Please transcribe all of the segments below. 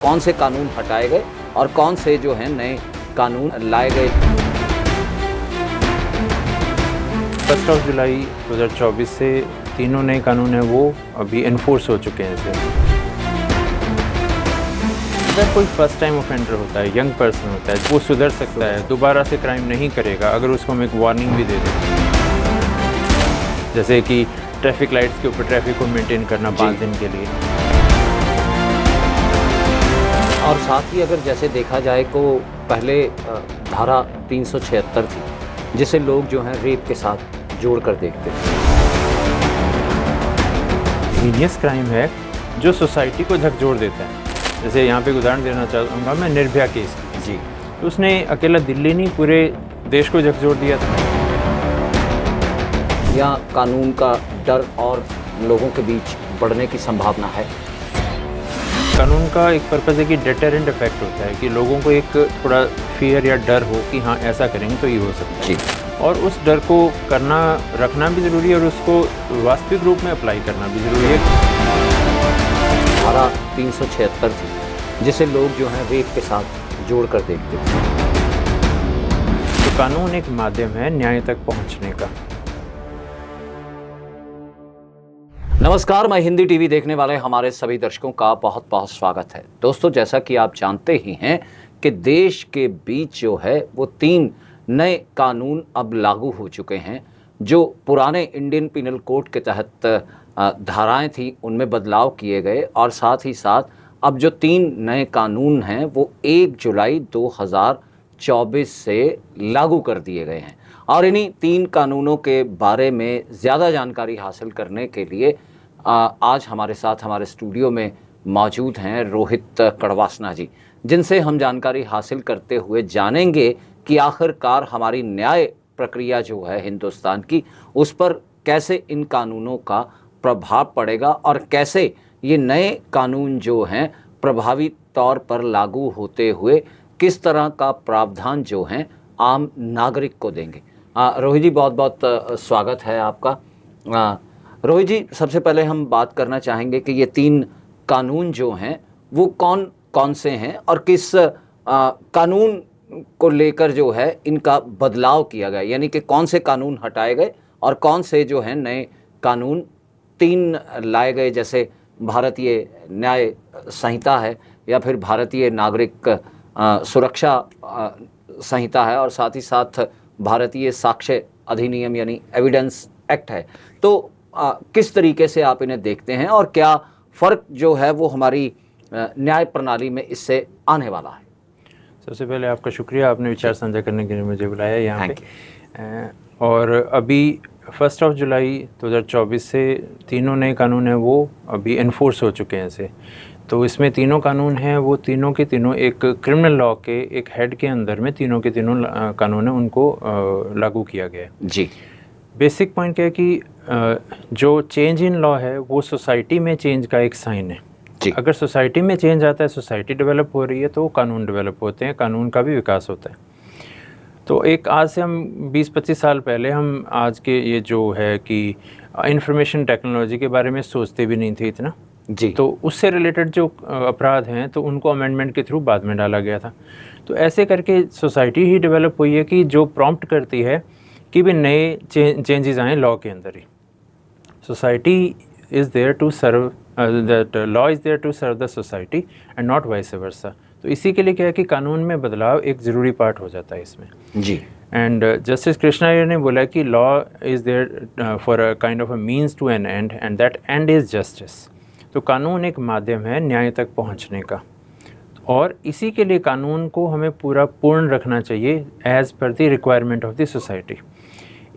कौन से कानून हटाए गए और कौन से जो हैं नए कानून लाए गए। 1 जुलाई 2024 से तीनों नए कानून हैं वो अभी इन्फोर्स हो चुके हैं। इसे अगर कोई फर्स्ट टाइम ऑफेंडर होता है, यंग पर्सन होता है, वो सुधर सकता है, दोबारा से क्राइम नहीं करेगा अगर उसको हम एक वार्निंग भी दे दें। जैसे कि ट्रैफिक लाइट्स के ऊपर ट्रैफिक को मेंटेन करना 5 दिन के लिए। और साथ ही अगर जैसे देखा जाए तो पहले धारा 376 थी जिसे लोग जो हैं रेप के साथ जोड़कर देखते थे। हीनियस क्राइम है जो सोसाइटी को झकझोर देता है। जैसे यहाँ पे उदाहरण देना चाहूँगा मैं, निर्भया केस की। जी, तो उसने अकेला दिल्ली नहीं पूरे देश को झकझोर दिया था। या कानून का डर और लोगों के बीच बढ़ने की संभावना है। कानून का एक पर्पज़ है कि डेटरेंट इफेक्ट होता है कि लोगों को एक थोड़ा फियर या डर हो कि हाँ ऐसा करेंगे तो ये हो सकता है। जी, और उस डर को रखना भी ज़रूरी है और उसको वास्तविक रूप में अप्लाई करना भी ज़रूरी है। धारा 376 थी जिसे लोग जो हैं रेप के साथ जोड़कर देखते थे। तो कानून एक माध्यम है न्याय तक पहुंचने का। नमस्कार, मैं हिंदी टीवी देखने वाले हमारे सभी दर्शकों का बहुत बहुत स्वागत है। दोस्तों, जैसा कि आप जानते ही हैं कि देश के बीच जो है वो 3 नए कानून अब लागू हो चुके हैं। जो पुराने इंडियन पिनल कोड के तहत धाराएं थी उनमें बदलाव किए गए और साथ ही साथ अब जो 3 नए कानून हैं वो 1 जुलाई 2024 से लागू कर दिए गए हैं। और इन्हीं 3 कानूनों के बारे में ज़्यादा जानकारी हासिल करने के लिए आज हमारे साथ हमारे स्टूडियो में मौजूद हैं रोहित कड़वासना जी, जिनसे हम जानकारी हासिल करते हुए जानेंगे कि आखिरकार हमारी न्याय प्रक्रिया जो है हिंदुस्तान की, उस पर कैसे इन कानूनों का प्रभाव पड़ेगा और कैसे ये नए कानून जो हैं प्रभावी तौर पर लागू होते हुए किस तरह का प्रावधान जो हैं आम नागरिक को देंगे। रोहित जी, बहुत बहुत स्वागत है आपका। रोहित जी, सबसे पहले हम बात करना चाहेंगे कि ये 3 कानून जो हैं वो कौन कौन से हैं और किस कानून को लेकर जो है इनका बदलाव किया गया, यानी कि कौन से कानून हटाए गए और कौन से जो हैं नए कानून 3 लाए गए, जैसे भारतीय न्याय संहिता है या फिर भारतीय नागरिक सुरक्षा संहिता है और साथ ही साथ भारतीय साक्ष्य अधिनियम यानी एविडेंस एक्ट है। तो किस तरीके से आप इन्हें देखते हैं और क्या फ़र्क जो है वो हमारी न्याय प्रणाली में इससे आने वाला है? सबसे पहले आपका शुक्रिया, आपने विचार साझा करने के लिए मुझे बुलाया यहाँ पे। और अभी 1 जुलाई 2024 से तीनों नए कानून हैं वो अभी इन्फोर्स हो चुके हैं इसे। तो इसमें तीनों कानून हैं वो तीनों के तीनों एक क्रिमिनल लॉ के एक हेड के अंदर में तीनों के तीनों कानून हैं उनको लागू किया गया है। जी, बेसिक पॉइंट क्या है कि जो चेंज इन लॉ है वो सोसाइटी में चेंज का एक साइन है। जी। अगर सोसाइटी में चेंज आता है, सोसाइटी डेवलप हो रही है तो कानून डेवलप होते हैं, कानून का भी विकास होता है। तो एक आज से हम 20-25 साल पहले हम आज के ये जो है कि इंफॉर्मेशन टेक्नोलॉजी के बारे में सोचते भी नहीं थे इतना। जी। तो उससे रिलेटेड जो अपराध हैं तो उनको अमेंडमेंट के थ्रू बाद में डाला गया था। तो ऐसे करके सोसाइटी ही डेवलप हुई है कि जो प्रॉम्प्ट करती है कि भी नए चेंजेस आएँ लॉ के अंदर ही। Society is there to serve, that law is there to serve the society and not vice versa. तो इसी के लिए क्या है कि कानून में बदलाव एक ज़रूरी पार्ट हो जाता है इसमें। जी। एंड जस्टिस कृष्णा अय्यर ने बोला कि law is there for a kind of a means to an end and that end is justice. तो कानून एक माध्यम है न्याय तक पहुंचने का और इसी के लिए कानून को हमें पूर्ण रखना चाहिए as per the requirement of the society.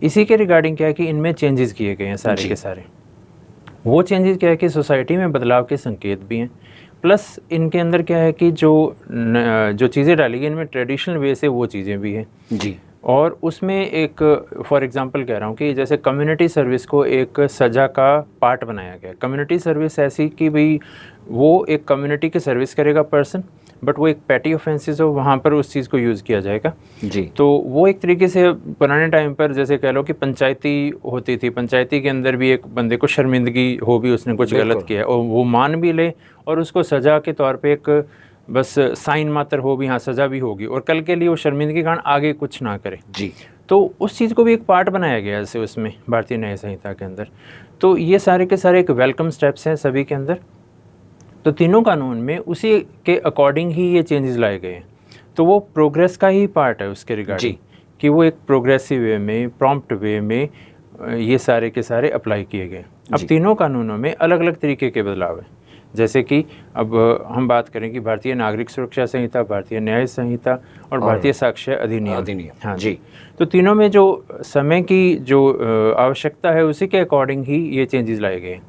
इसी के रिगार्डिंग क्या है कि इनमें चेंजेस किए गए हैं सारे के सारे। वो चेंजेस क्या है कि सोसाइटी में बदलाव के संकेत भी हैं, प्लस इनके अंदर क्या है कि जो चीज़ें डाली गई इनमें ट्रेडिशनल वे से वो चीज़ें भी हैं। जी। और उसमें एक फॉर एग्जांपल कह रहा हूँ कि जैसे कम्युनिटी सर्विस को एक सज़ा का पार्ट बनाया गया। कम्युनिटी सर्विस ऐसी कि भाई वो एक कम्युनिटी की सर्विस करेगा पर्सन, बट वो एक पैटी ऑफेंसेस हो, वहाँ पर उस चीज़ को यूज़ किया जाएगा। जी। तो वो एक तरीके से पुराने टाइम पर जैसे कह लो कि पंचायती होती थी, पंचायती के अंदर भी एक बंदे को शर्मिंदगी हो भी उसने कुछ गलत किया और वो मान भी ले और उसको सज़ा के तौर पे एक बस साइन मात्र हो भी, हाँ सज़ा भी होगी, और कल के लिए वो शर्मिंदगी के कारण आगे कुछ ना करे जी। तो उस चीज़ को भी एक पार्ट बनाया गया है जैसे उसमें भारतीय न्याय संहिता के अंदर। तो ये सारे के सारे एक वेलकम स्टेप्स हैं सभी के अंदर। तो तीनों कानून में उसी के अकॉर्डिंग ही ये चेंजेस लाए गए हैं। तो वो प्रोग्रेस का ही पार्ट है उसके रिगार्डिंग, कि वो एक प्रोग्रेसिव वे में, प्रॉम्प्ट वे में ये सारे के सारे अप्लाई किए गए। अब तीनों कानूनों में अलग अलग तरीके के बदलाव हैं। जैसे कि अब हम बात करें कि भारतीय नागरिक सुरक्षा संहिता, भारतीय न्याय संहिता और भारतीय साक्ष्य अधिनियम। हाँ जी। तो तीनों में जो समय की जो आवश्यकता है उसी के अकॉर्डिंग ही ये चेंजेस लाए गए।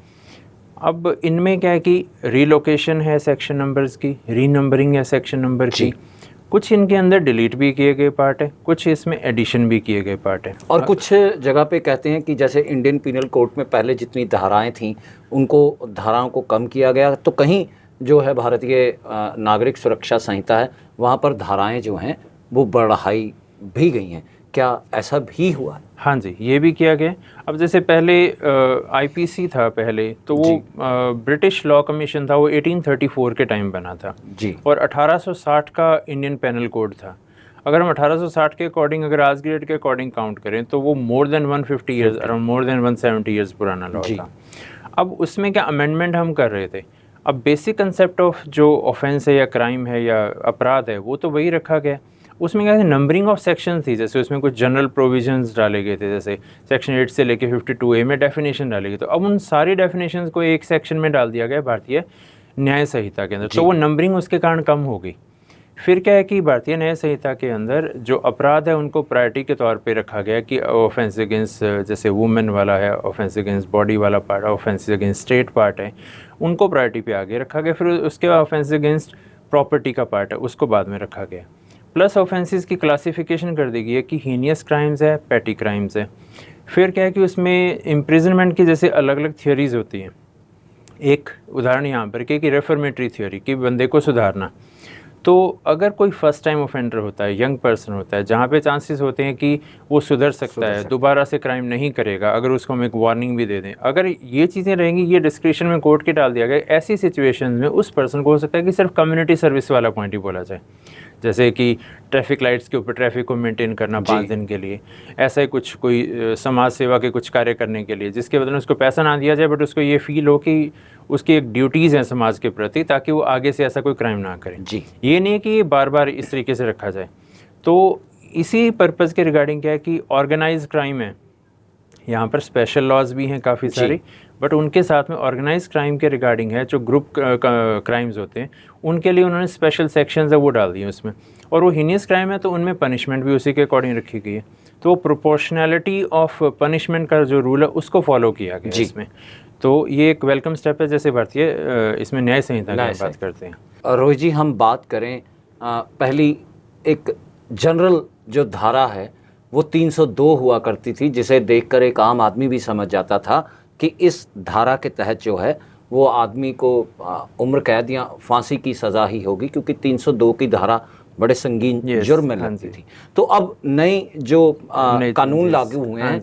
अब इनमें क्या है कि रीलोकेशन है सेक्शन नंबर्स की, रीनंबरिंग है सेक्शन नंबर की, कुछ इनके अंदर डिलीट भी किए गए पार्ट है, कुछ इसमें एडिशन भी किए गए पार्ट है। और कुछ जगह पे कहते हैं कि जैसे इंडियन पीनल कोड में पहले जितनी धाराएं थीं उनको धाराओं को कम किया गया, तो कहीं जो है भारतीय नागरिक सुरक्षा संहिता है वहाँ पर धाराएं जो हैं वो बढ़ाई भी गई हैं। क्या ऐसा भी हुआ है? हाँ जी, ये भी किया गया। अब जैसे पहले आईपीसी था पहले, तो वो ब्रिटिश लॉ कमीशन था, वो 1834 के टाइम बना था जी, और 1860 का इंडियन पेनल कोड था। अगर हम 1860 के अकॉर्डिंग, अगर आज की डेट के अकॉर्डिंग काउंट करें तो वो more than 150 years, around more than 170 years पुराना लॉ था। अब उसमें क्या अमेंडमेंट हम कर रहे थे। अब बेसिक कंसेप्ट ऑफ जो ऑफेंस है या क्राइम है या अपराध है वो तो वही रखा गया। उसमें क्या है, नंबरिंग ऑफ सेक्शन थी। जैसे उसमें कुछ जनरल प्रोविजंस डाले गए थे, जैसे सेक्शन 8 से लेके 52A में डेफिनेशन डाली गई। तो अब उन सारी डेफिनेशंस को एक सेक्शन में डाल दिया गया भारतीय न्याय संहिता के अंदर, तो वो नंबरिंग उसके कारण कम हो गई। फिर क्या है कि भारतीय न्याय संहिता के अंदर जो अपराध है उनको प्रायोरिटी के तौर पे रखा गया कि ऑफेंस अगेंस्ट, जैसे वुमेन वाला है, ऑफेंस अगेंस्ट बॉडी वाला part, offence against state part है, उनको प्रायोरिटी पे आगे रखा गया। फिर उसके बाद ऑफेंस अगेंस्ट प्रॉपर्टी का पार्ट है उसको बाद में रखा गया। प्लस ऑफेंसेस की क्लासिफिकेशन कर दी गई है कि हीनियस क्राइम्स है, पैटी क्राइम्स है। फिर क्या है कि उसमें इम्प्रिजनमेंट की जैसे अलग अलग थियोरीज होती हैं। एक उदाहरण यहाँ पर कि रेफर्मेटरी थ्योरी, कि बंदे को सुधारना। तो अगर कोई फर्स्ट टाइम ऑफेंडर होता है, यंग पर्सन होता है, जहाँ पे चांसेस होते हैं कि वो सुधर सकता है, दोबारा से क्राइम नहीं करेगा, अगर उसको हम एक वार्निंग भी दे दें, अगर ये चीज़ें रहेंगी, ये डिस्क्रिप्शन में कोर्ट के डाल दिया गया, ऐसी सिचुएशन में उस पर्सन को हो सकता है कि सिर्फ कम्युनिटी सर्विस वाला पॉइंट ही बोला जाए। जैसे कि ट्रैफिक लाइट्स के ऊपर ट्रैफिक को मेंटेन करना 5 दिन के लिए, ऐसा ही कुछ, कोई समाज सेवा के कुछ कार्य करने के लिए, जिसके बदले उसको पैसा ना दिया जाए, बट उसको ये फील हो कि उसकी एक ड्यूटीज़ हैं समाज के प्रति, ताकि वो आगे से ऐसा कोई क्राइम ना करे। जी, ये नहीं है कि ये बार बार इस तरीके से रखा जाए। तो इसी पर्पज़ के रिगार्डिंग क्या है कि ऑर्गेनाइज क्राइम है, यहाँ पर स्पेशल लॉज भी हैं काफ़ी सारी, बट उनके साथ में ऑर्गेनाइज क्राइम के रिगार्डिंग है, जो ग्रुप क्राइम्स होते हैं उनके लिए उन्होंने स्पेशल सेक्शंस है वो डाल दिए उसमें। और वो हीनियस क्राइम है तो उनमें पनिशमेंट भी उसी के अकॉर्डिंग रखी गई है। तो प्रोपोर्शनैलिटी ऑफ पनिशमेंट का जो रूल है उसको फॉलो किया गया इसमें। तो ये एक वेलकम स्टेप है, जैसे भारतीय इसमें न्याय संहिता की बात करते हैं। रोहित जी, हम बात करें पहली एक जनरल जो धारा है वो 302 हुआ करती थी, जिसे देखकर एक आम आदमी भी समझ जाता था कि इस धारा के तहत जो है वो आदमी को उम्र कैद या फांसी की सज़ा ही होगी, क्योंकि 302 की धारा बड़े संगीन जुर्म में लगती थी। तो अब नई जो कानून लागू हुए हैं,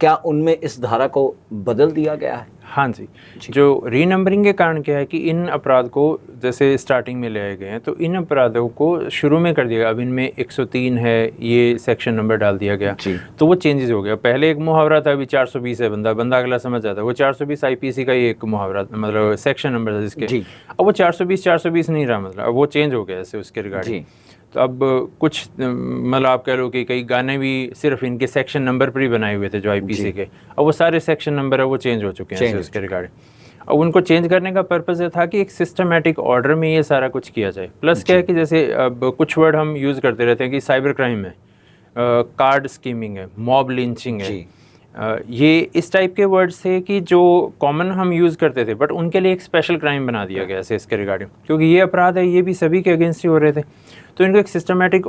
क्या उनमें इस धारा को बदल दिया गया है? हाँ जी, जो रीनंबरिंग के कारण क्या है कि इन अपराध को जैसे स्टार्टिंग में ले आए गए हैं, तो इन अपराधों को शुरू में कर दिया गया। अब इनमें 103 है, ये सेक्शन नंबर डाल दिया गया, तो वो चेंजेस हो गया। पहले एक मुहावरा था, अभी 420 है, बंदा अगला समझ जाता है। वो 420 आईपीसी का ही एक मुहावरा, मतलब सेक्शन नंबर था जिसके, अब वो 420 नहीं रहा, मतलब अब वो चेंज हो गया ऐसे उसके रिगार्डिंग। तो अब कुछ, मतलब आप कह लो कि कई गाने भी सिर्फ इनके सेक्शन नंबर पर ही बनाए हुए थे जो आईपीसी के, अब वो सारे सेक्शन नंबर है वो चेंज हो चुके हैं उसके रिगार्डिंग। अब उनको चेंज करने का पर्पज़ ये था कि एक सिस्टमेटिक ऑर्डर में ये सारा कुछ किया जाए। प्लस क्या है कि जैसे अब कुछ वर्ड हम यूज़ करते रहते हैं कि साइबर क्राइम है, कार्ड स्कीमिंग है, मॉब लिंचिंग है, ये इस टाइप के वर्ड्स थे कि जो कॉमन हम यूज़ करते थे, बट उनके लिए एक स्पेशल क्राइम बना दिया गया ऐसे इसके रिगार्डिंग, क्योंकि ये अपराध है, ये भी सभी के अगेंस्ट ही हो रहे थे। तो इनको एक सिस्टमेटिक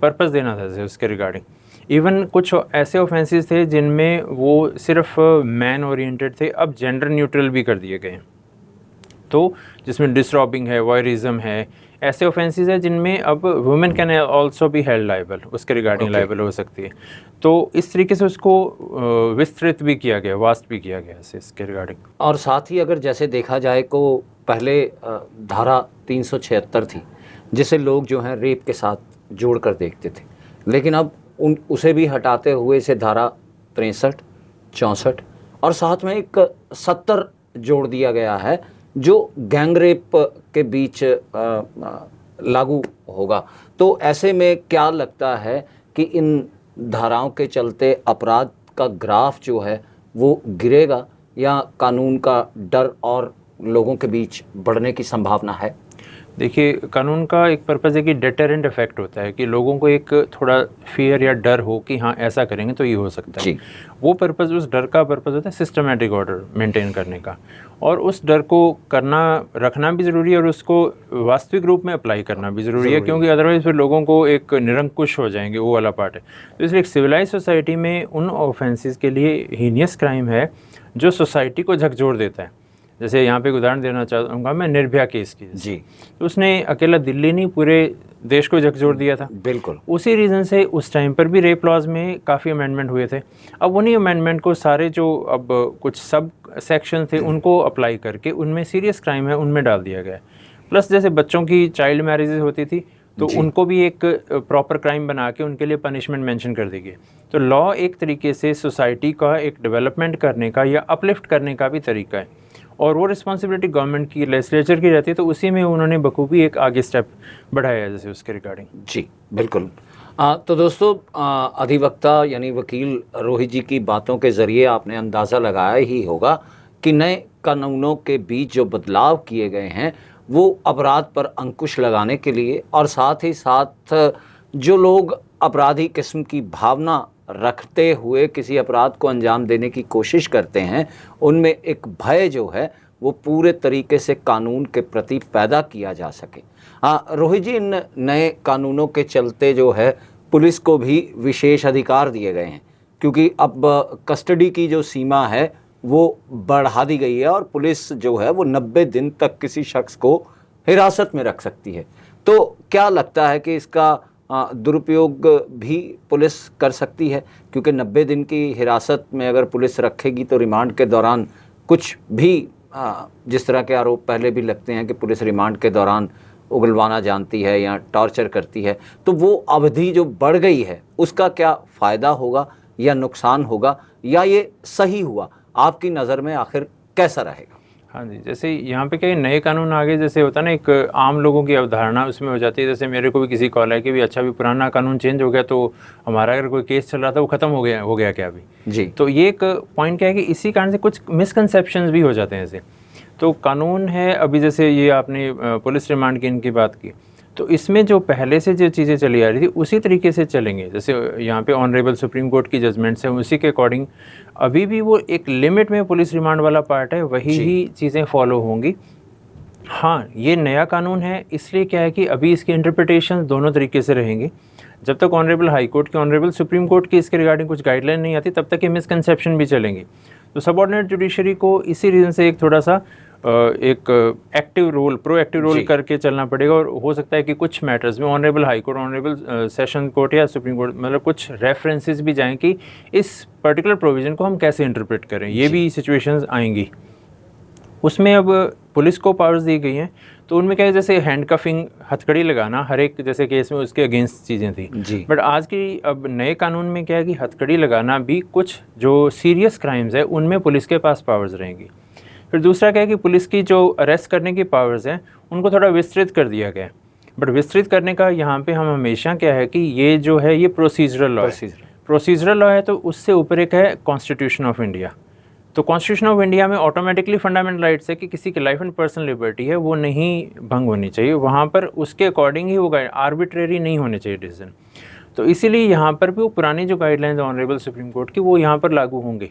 पर्पस देना था जैसे उसके रिगार्डिंग। इवन कुछ ऐसे ऑफेंसेस थे जिनमें वो सिर्फ मैन ओरिएंटेड थे, अब जेंडर न्यूट्रल भी कर दिए गए। तो जिसमें डिसरॉबिंग है, वॉयरिज्म है, ऐसे ऑफेंसेस है जिनमें अब women can also be held liable, उसके रिगार्डिंग लाइबल हो सकती है। तो इस तरीके से उसको विस्तृत भी किया गया, वास्ट भी किया गया इसके रिगार्डिंग। और साथ ही अगर जैसे देखा जाए को पहले धारा 376 थी जिसे लोग जो हैं रेप के साथ जोड़ कर देखते थे, लेकिन अब उसे भी हटाते हुए इसे धारा 63, 64 और साथ में एक 70 जोड़ दिया गया है जो गैंग रेप के बीच लागू होगा। तो ऐसे में क्या लगता है कि इन धाराओं के चलते अपराध का ग्राफ जो है वो गिरेगा या कानून का डर और लोगों के बीच बढ़ने की संभावना है? देखिए, कानून का एक पर्पज़ है कि डेटरेंट इफेक्ट होता है, कि लोगों को एक थोड़ा फियर या डर हो कि हाँ ऐसा करेंगे तो ये हो सकता है। वो पर्पज़, उस डर का पर्पज़ होता है सिस्टमेटिक ऑर्डर मेंटेन करने का, और उस डर को रखना भी ज़रूरी है और उसको वास्तविक रूप में अप्लाई करना भी ज़रूरी है, क्योंकि अदरवाइज़ फिर लोगों को एक निरंकुश हो जाएंगे, वो वाला पार्ट है। तो इसलिए एक सिविलाइज सोसाइटी में उन ऑफेंसेस के लिए हीनियस क्राइम है जो सोसाइटी को झकझोर देता है। जैसे यहाँ पे एक उदाहरण देना चाहूँगा मैं, निर्भया केस की जी। तो उसने अकेला दिल्ली नहीं, पूरे देश को झकझोर दिया था। बिल्कुल। उसी रीज़न से उस टाइम पर भी रेप लॉज में काफ़ी अमेंडमेंट हुए थे। अब उन्हीं अमेंडमेंट को सारे जो अब कुछ सब सेक्शन थे उनको अप्लाई करके उनमें सीरियस क्राइम है उनमें डाल दिया गया है। प्लस जैसे बच्चों की चाइल्ड मैरिजेज होती थी तो उनको भी एक प्रॉपर क्राइम बना के उनके लिए पनिशमेंट मेंशन कर दी गई। तो लॉ एक तरीके से सोसाइटी का एक डेवलपमेंट करने का या अपलिफ्ट करने का भी तरीका है, और वो रिस्पॉन्सिबिलिटी गवर्नमेंट की, लेजिस्लेचर की रहती है। तो उसी में उन्होंने बखूबी एक आगे स्टेप बढ़ाया जैसे उसके रिगार्डिंग। जी बिल्कुल। तो दोस्तों, अधिवक्ता यानी वकील रोहित जी की बातों के ज़रिए आपने अंदाज़ा लगाया ही होगा कि नए कानूनों के बीच जो बदलाव किए गए हैं वो अपराध पर अंकुश लगाने के लिए, और साथ ही साथ जो लोग अपराधी किस्म की भावना रखते हुए किसी अपराध को अंजाम देने की कोशिश करते हैं उनमें एक भय जो है वो पूरे तरीके से कानून के प्रति पैदा किया जा सके। रोहित जी, इन नए कानूनों के चलते जो है पुलिस को भी विशेष अधिकार दिए गए हैं, क्योंकि अब कस्टडी की जो सीमा है वो बढ़ा दी गई है और पुलिस जो है वो 90 दिन तक किसी शख्स को हिरासत में रख सकती है। तो क्या लगता है कि इसका दुरुपयोग भी पुलिस कर सकती है? क्योंकि 90 दिन की हिरासत में अगर पुलिस रखेगी तो रिमांड के दौरान कुछ भी जिस तरह के आरोप पहले भी लगते हैं कि पुलिस रिमांड के दौरान उगलवाना जानती है या टॉर्चर करती है, तो वो अवधि जो बढ़ गई है उसका क्या फ़ायदा होगा या नुकसान होगा, या ये सही हुआ? आपकी नज़र में आखिर कैसा रहेगा? हाँ जी, जैसे यहाँ पे क्या नए कानून आगे जैसे होता है ना, एक आम लोगों की अवधारणा उसमें हो जाती है। जैसे मेरे को भी किसी कॉल है कि भी अच्छा भी पुराना कानून चेंज हो गया तो हमारा अगर कोई केस चल रहा था वो ख़त्म हो गया क्या अभी जी। तो ये एक पॉइंट क्या है कि इसी कारण से कुछ मिसकंसेप्शंस भी हो जाते हैं ऐसे। तो कानून है अभी, जैसे ये आपने पुलिस रिमांड की इनकी बात की, तो इसमें जो पहले से जो चीज़ें चली आ रही थी उसी तरीके से चलेंगे। जैसे यहाँ पे ऑनरेबल सुप्रीम कोर्ट की जजमेंट्स हैं, उसी के अकॉर्डिंग अभी भी वो एक लिमिट में पुलिस रिमांड वाला पार्ट है, वही ही चीज़ें फॉलो होंगी। हाँ, ये नया कानून है, इसलिए क्या है कि अभी इसकी इंटरप्रिटेशन दोनों तरीके से रहेंगी। जब तक ऑनरेबल हाई कोर्ट की, ऑनरेबल सुप्रीम कोर्ट की इसके रिगार्डिंग कुछ गाइडलाइन नहीं आती तब तक ये मिसकंसेप्शन भी चलेंगी। तो सबऑर्डिनेट जुडिशरी को इसी रीज़न से एक थोड़ा सा एक एक्टिव रोल, प्रोएक्टिव रोल करके चलना पड़ेगा। और हो सकता है कि कुछ मैटर्स में honourable high court, honourable session court या सुप्रीम कोर्ट मतलब कुछ रेफरेंसेस भी जाएं कि इस पर्टिकुलर प्रोविज़न को हम कैसे इंटरप्रेट करें, ये भी सिचुएशंस आएंगी। उसमें अब पुलिस को पावर्स दी गई हैं, तो उनमें क्या है, जैसे हैंडकफिंग, हथकड़ी लगाना हर एक जैसे केस में उसके अगेंस्ट चीज़ें थी। बट आज की अब नए कानून में क्या है कि हथकड़ी लगाना भी कुछ जो सीरियस क्राइम्स है उनमें पुलिस के पास पावर्स रहेंगी। फिर दूसरा क्या है कि पुलिस की जो अरेस्ट करने की पावर्स हैं उनको थोड़ा विस्तृत कर दिया गया है। बट विस्तृत करने का यहाँ पे हम हमेशा क्या है कि ये जो है ये प्रोसीजरल लॉ है। प्रोसीजरल लॉ है तो उससे ऊपर एक है कॉन्स्टिट्यूशन ऑफ इंडिया। तो कॉन्स्टिट्यूशन ऑफ इंडिया में ऑटोमेटिकली फंडामेंटल राइट्स है कि किसी की लाइफ एंड पर्सनल लिबर्टी है वो नहीं भंग होनी चाहिए, वहाँ पर उसके अकॉर्डिंग ही वो आर्बिट्रेरी नहीं होने चाहिए डिसीजन। तो इसीलिए यहाँ पर भी वो पुरानी जो गाइडलाइंस ऑनरेबल सुप्रीम कोर्ट की वो यहाँ पर लागू होंगे,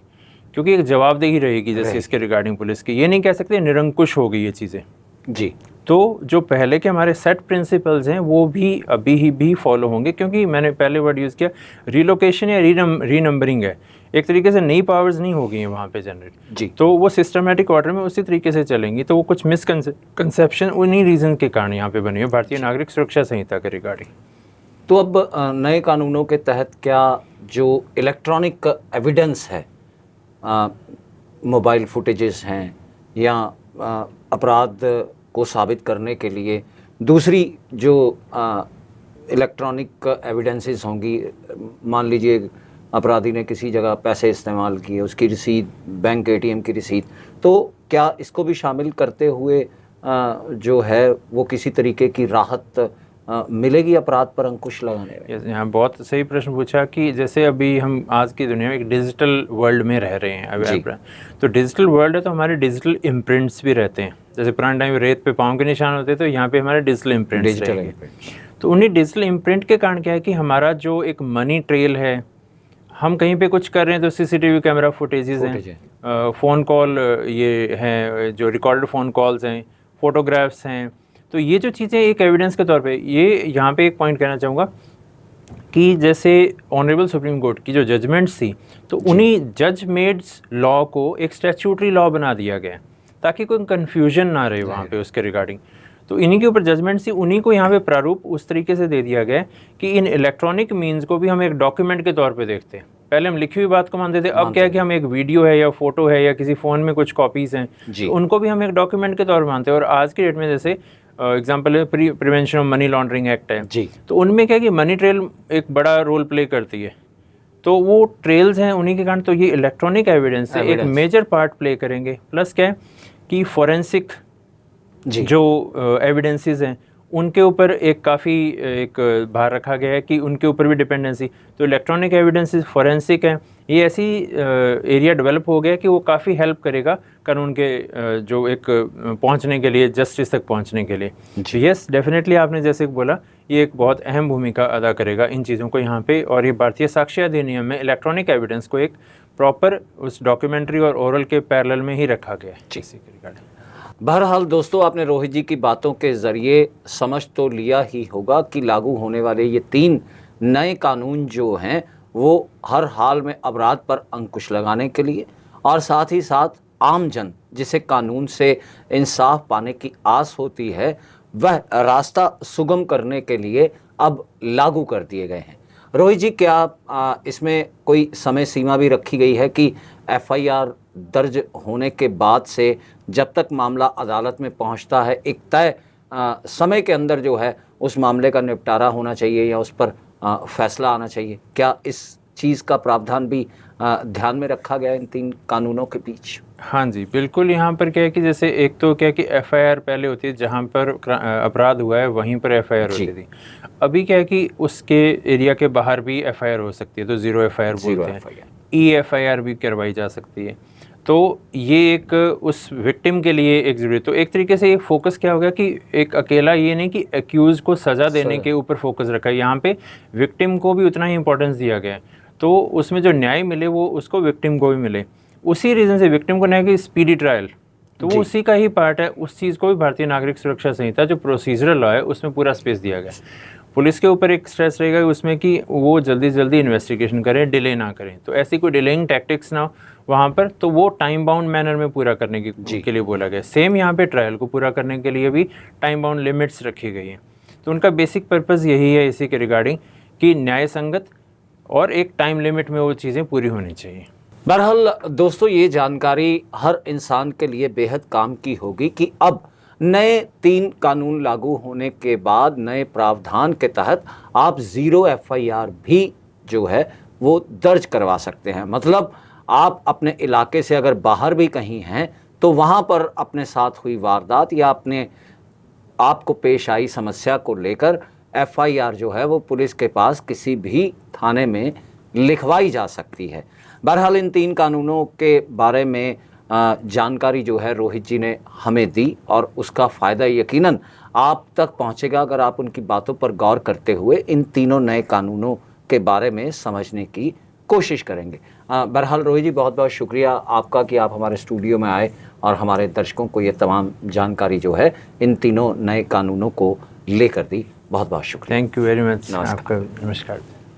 क्योंकि एक जवाबदेही रहेगी जैसे इसके रिगार्डिंग पुलिस की। ये नहीं कह सकते निरंकुश हो गई ये चीज़ें। जी तो जो पहले के हमारे सेट प्रिंसिपल्स हैं वो भी अभी भी फॉलो होंगे, क्योंकि मैंने पहले वर्ड यूज़ किया रिलोकेशन या रीनंबरिंग है, एक तरीके से नई पावर्स नहीं होगी हैं वहाँ पे जनरेट जी। तो वो सिस्टमेटिक ऑर्डर में उसी तरीके से चलेंगी। तो वो कुछ मिसकंसेप्शन उन्हीं रीज़न के कारण यहाँ पे बनी है भारतीय नागरिक सुरक्षा संहिता के रिगार्डिंग। तो अब नए कानूनों के तहत क्या जो इलेक्ट्रॉनिक एविडेंस है, मोबाइल फुटेजेस हैं या अपराध को साबित करने के लिए दूसरी जो इलेक्ट्रॉनिक एविडेंसेस होंगी, मान लीजिए अपराधी ने किसी जगह पैसे इस्तेमाल किए, उसकी रसीद, बैंक एटीएम की रसीद, तो क्या इसको भी शामिल करते हुए जो है वो किसी तरीके की राहत मिलेगी अपराध पर अंकुश लगाने में? यहाँ बहुत सही प्रश्न पूछा कि जैसे अभी हम आज की दुनिया में एक डिजिटल वर्ल्ड में रह रहे हैं अभी, तो डिजिटल वर्ल्ड है तो हमारे डिजिटल इम्प्रिंट्स भी रहते हैं। जैसे पुराने टाइम में रेत पे पाँव के निशान होते तो यहाँ पे हमारे डिजिटल इम्प्रिंट्स रहेंगे। तो उन्हीं डिजिटल इम्प्रिंट के कारण क्या है कि हमारा जो एक मनी ट्रेल है, हम कहीं पे कुछ कर रहे हैं तो सीसीटीवी कैमरा फुटेजेस हैं, फ़ोन कॉल ये हैं, जो रिकॉर्डेड फ़ोन कॉल्स हैं, फ़ोटोग्राफ्स हैं, तो ये जो चीज़ें एक एविडेंस के तौर पे, ये यहाँ पे एक पॉइंट कहना चाहूँगा कि जैसे ऑनरेबल सुप्रीम कोर्ट की जो जजमेंट्स थी तो उन्हीं जज मेड्स लॉ को एक स्टैट्यूटरी लॉ बना दिया गया ताकि कोई कन्फ्यूजन ना रहे वहाँ पे उसके रिगार्डिंग। तो इन्हीं के ऊपर जजमेंट्स थी, उन्हीं को यहाँ पे प्रारूप उस तरीके से दे दिया गया कि इन इलेक्ट्रॉनिक मीन्स को भी हम एक डॉक्यूमेंट के तौर पे देखते हैं। पहले हम लिखी हुई बात को मानते थे, अब क्या है कि हम एक वीडियो है या फोटो है या किसी फ़ोन में कुछ कॉपीज़ हैं तो उनको भी हम एक डॉक्यूमेंट के तौर पर मानते हैं। और आज की डेट में जैसे एग्जाम्पल है prevention of money laundering act है जी, तो उनमें क्या है कि मनी ट्रेल एक बड़ा रोल प्ले करती है, तो वो ट्रेल्स हैं उन्हीं के कारण, तो ये इलेक्ट्रॉनिक एविडेंस से एक मेजर पार्ट प्ले करेंगे। प्लस क्या है कि फॉरेंसिक जो एविडेंसेस हैं उनके ऊपर एक काफ़ी एक भार रखा गया है कि उनके ऊपर भी डिपेंडेंसी, तो इलेक्ट्रॉनिक एविडेंसेस फॉरेंसिक हैं, ये ऐसी एरिया डेवलप हो गया कि वो काफ़ी हेल्प करेगा कानून के जो एक पहुंचने के लिए, जस्टिस तक पहुंचने के लिए। यस डेफिनेटली आपने जैसे बोला ये एक बहुत अहम भूमिका अदा करेगा इन चीज़ों को यहाँ पे, और ये भारतीय साक्ष्य अधिनियम में इलेक्ट्रॉनिक एविडेंस को एक प्रॉपर उस डॉक्यूमेंट्री और ओरल के पैरेलल में ही रखा गया है इसी के रिगार्डिंग। बहरहाल दोस्तों, आपने रोहित जी की बातों के ज़रिए समझ तो लिया ही होगा कि लागू होने वाले ये 3 नए कानून जो हैं वो हर हाल में अपराध पर अंकुश लगाने के लिए और साथ ही साथ आम जन जिसे कानून से इंसाफ पाने की आस होती है वह रास्ता सुगम करने के लिए अब लागू कर दिए गए हैं। रोहित जी, क्या इसमें कोई समय सीमा भी रखी गई है कि एफआईआर दर्ज होने के बाद से जब तक मामला अदालत में पहुंचता है एक तय समय के अंदर जो है उस मामले का निपटारा होना चाहिए या उस पर फैसला आना चाहिए? क्या इस चीज़ का प्रावधान भी ध्यान में रखा गया इन 3 कानूनों के बीच? हाँ जी बिल्कुल। यहाँ पर क्या है कि जैसे एक तो क्या है कि एफआईआर पहले होती है, जहाँ पर अपराध हुआ है वहीं पर एफआईआर होती थी। अभी क्या है कि उसके एरिया के बाहर भी एफआईआर हो सकती है, तो ज़ीरो एफआईआर बोलते हैं, ईएफआईआर भी करवाई जा सकती है। तो ये एक उस विक्टिम के लिए एक ज़रूरी, तो एक तरीके से एक फोकस क्या हो गया कि एक अकेला ये नहीं कि एक्यूज़ को सज़ा देने के ऊपर फोकस रखा है, यहाँ पे विक्टिम को भी उतना ही इंपॉर्टेंस दिया गया है, तो उसमें जो न्याय मिले वो उसको विक्टिम को भी मिले। उसी रीज़न से विक्टिम को न्याय की स्पीडी ट्रायल, तो वो उसी का ही पार्ट है, उस चीज़ को भी भारतीय नागरिक सुरक्षा संहिता जो प्रोसीजरल लॉ है उसमें पूरा स्पेस दिया गया। पुलिस के ऊपर एक स्ट्रेस रहेगा उसमें कि वो जल्दी से जल्दी इन्वेस्टिगेशन करें, डिले ना करें, तो ऐसी कोई डिलेइंग टैक्टिक्स ना वहाँ पर, तो वो टाइम बाउंड मैनर में पूरा करने के लिए बोला गया। सेम यहाँ पे ट्रायल को पूरा करने के लिए भी टाइम बाउंड लिमिट्स रखी गई हैं, तो उनका बेसिक पर्पज़ यही है इसी के रिगार्डिंग कि न्याय संगत और एक टाइम लिमिट में वो चीज़ें पूरी होनी चाहिए। बहरहाल दोस्तों, ये जानकारी हर इंसान के लिए बेहद काम की होगी कि अब नए 3 कानून लागू होने के बाद नए प्रावधान के तहत आप ज़ीरो एफआईआर भी जो है वो दर्ज करवा सकते हैं। मतलब आप अपने इलाके से अगर बाहर भी कहीं हैं तो वहाँ पर अपने साथ हुई वारदात या अपने आपको पेश आई समस्या को लेकर एफआईआर जो है वो पुलिस के पास किसी भी थाने में लिखवाई जा सकती है। बहरहाल इन 3 कानूनों के बारे में जानकारी जो है रोहित जी ने हमें दी और उसका फ़ायदा यकीनन आप तक पहुंचेगा अगर आप उनकी बातों पर गौर करते हुए इन तीनों नए कानूनों के बारे में समझने की कोशिश करेंगे। बहरहाल रोहित जी, बहुत बहुत शुक्रिया आपका कि आप हमारे स्टूडियो में आए और हमारे दर्शकों को ये तमाम जानकारी जो है इन तीनों नए कानूनों को लेकर दी। बहुत बहुत शुक्रिया। Thank you very much. नमस्कार। आपका नमस्कार।